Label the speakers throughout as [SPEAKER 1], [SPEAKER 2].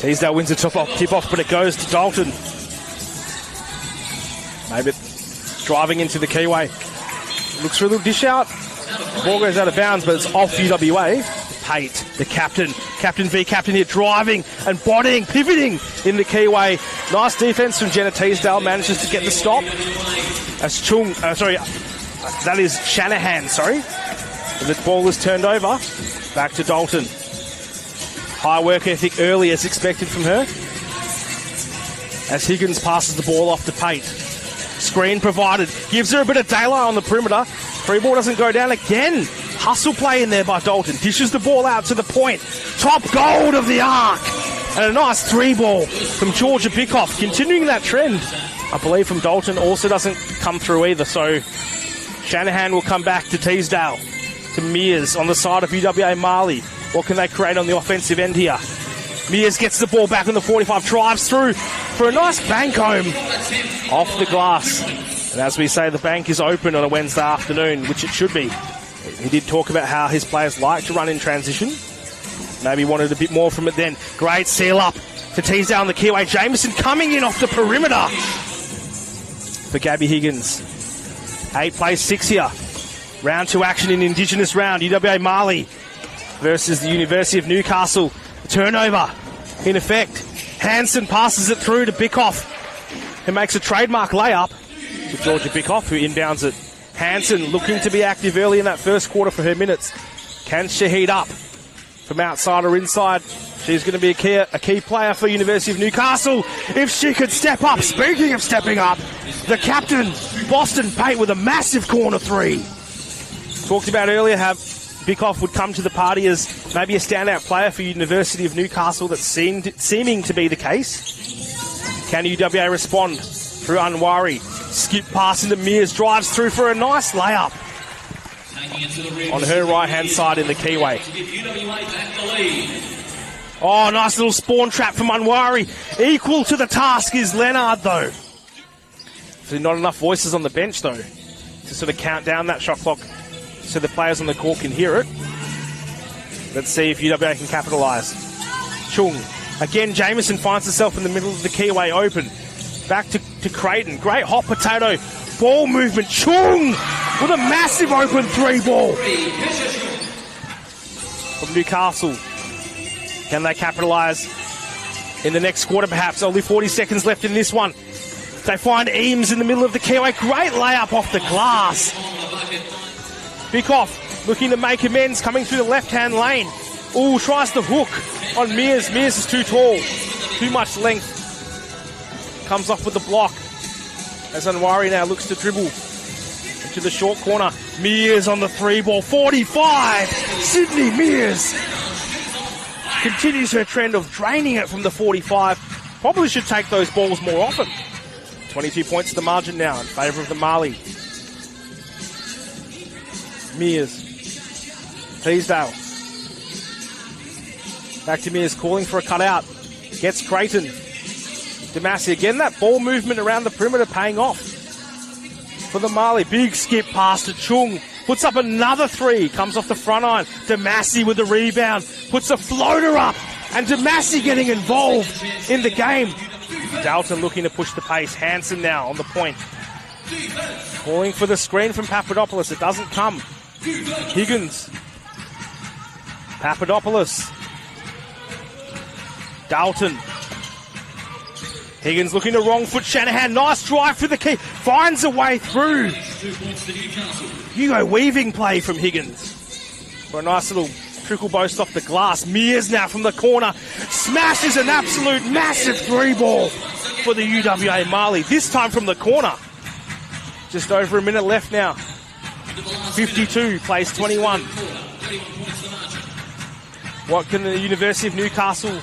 [SPEAKER 1] Teasdale wins the tip-off, but it goes to Dalton. Maybe driving into the keyway. Looks for a little dish out. The ball goes out of bounds, but it's off UWA. Pate, the captain v captain here, driving and bodying, pivoting in the keyway. Nice defense from Jenna Teasdale, manages to get the stop. As that is Shanahan, And the ball is turned over. Back to Dalton. High work ethic early as expected from her. As Higgins passes the ball off to Pate. Screen provided. Gives her a bit of daylight on the perimeter. Free ball doesn't go down again. Hustle play in there by Dalton. Dishes the ball out to the point. Top gold of the arc. And a nice three ball from Georgia Bickoff. Continuing that trend, I believe, from Dalton also doesn't come through either. So Shanahan will come back to Teasdale. To Mears on the side of UWA Maali. What can they create on the offensive end here? Mears gets the ball back on the 45. Drives through for a nice bank home. Off the glass. And as we say, the bank is open on a Wednesday afternoon, which it should be. He did talk about how his players like to run in transition. Maybe wanted a bit more from it then. Great seal up to Teasdale on the keyway. Jameson coming in off the perimeter for Gabby Higgins. 8 plays 6 here. Round 2 action in Indigenous round. UWA Maali versus the University of Newcastle. Turnover in effect. Hansen passes it through to Bickoff, who makes a trademark layup to Georgia Bickoff, who inbounds it. Hansen looking to be active early in that first quarter for her minutes. Can she heat up from outside or inside? She's going to be a key player for University of Newcastle. If she could step up. Speaking of stepping up, the captain, Boston Pate, with a massive corner three. Talked about earlier how Bickoff would come to the party as maybe a standout player for University of Newcastle. That's seeming to be the case. Can UWA respond through Anwari? Skip pass into Mears, drives through for a nice layup on her right-hand side in the keyway. Oh, nice little spawn trap from Anwari. Equal to the task is Leonard, though. So not enough voices on the bench, though, to sort of count down that shot clock so the players on the court can hear it. Let's see if UWA can capitalise. Chung. Again, Jameson finds herself in the middle of the keyway open. Back to Creighton. Great hot potato. Ball movement. Chung with a massive open three ball from Newcastle. Can they capitalise in the next quarter perhaps? Only 40 seconds left in this one. They find Eames in the middle of the keyway. Great layup off the glass. Bickoff looking to make amends, coming through the left-hand lane. Ooh, tries the hook on Mears. Mears is too tall. Too much length. Comes off with the block. As Anwari now looks to dribble into the short corner. Mears on the three ball. 45! Sydney Mears continues her trend of draining it from the 45. Probably should take those balls more often. 22 points to the margin now in favour of the Maali. Mears. Teasdale. Back to Mears, calling for a cutout. Gets Creighton. Damasi again. That ball movement around the perimeter paying off for the Maali. Big skip pass to Chung. Puts up another three. Comes off the front line. Damasi with the rebound. Puts a floater up. And Damasi getting involved in the game. Dalton looking to push the pace. Hansen now on the point. Calling for the screen from Papadopoulos. It doesn't come. Higgins. Papadopoulos. Dalton. Higgins looking to wrong foot Shanahan. Nice drive for the key. Finds a way through. Hugo weaving play from Higgins. For a nice little trickle boast off the glass. Mears now from the corner. Smashes an absolute massive three ball for the UWA Maali. This time from the corner. Just over a minute left now. 52 plays 21. What can the University of Newcastle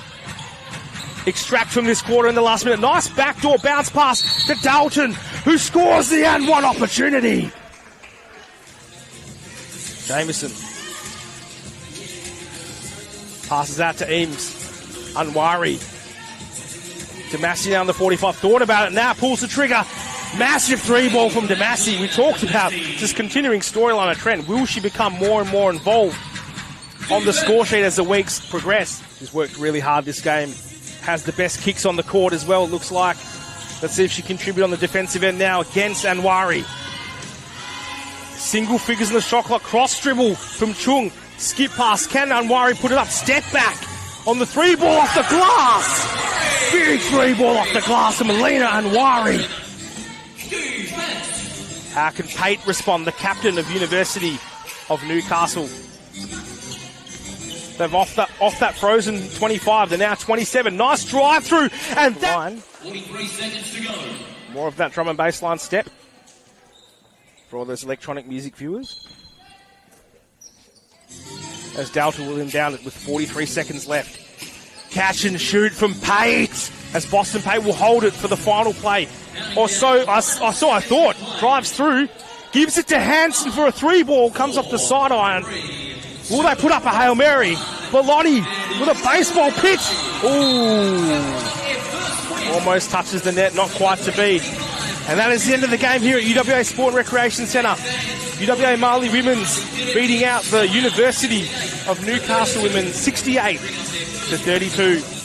[SPEAKER 1] extract from this quarter in the last minute? Nice backdoor bounce pass to Dalton, who scores the and one opportunity. Jameson passes out to Eames. Anwari. Damasi on the 45. Thought about it now. Pulls the trigger. Massive three ball from Damasi. We talked about this continuing storyline of trend. Will she become more and more involved on the score sheet as the weeks progress? She's worked really hard this game has the best kicks on the court as well, it looks like. Let's see if she can contribute on the defensive end now against Anwari. Single figures in the shot clock. Cross dribble from Chung. Skip pass. Can Anwari put it up? Step back on the 3 ball off the glass. Big 3 ball off the glass from Melina Anwari. How can Pate respond? The captain of University of Newcastle. They've off that frozen 25. They're now 27. Nice drive through. And that...
[SPEAKER 2] 43 seconds to go.
[SPEAKER 1] More of that drum and bass line step for all those electronic music viewers. As Delta will inbound it with 43 seconds left. Catch and shoot from Pate. As Boston Pate will hold it for the final play. Or so I thought. Drives through. Gives it to Hansen for a 3 ball. Comes off the sideline. Will they put up a Hail Mary? Bellotti with a baseball pitch. Ooh. Almost touches the net, not quite to be. And that is the end of the game here at UWA Sport and Recreation Centre. UWA Maali Women's beating out the University of Newcastle Women 68-32.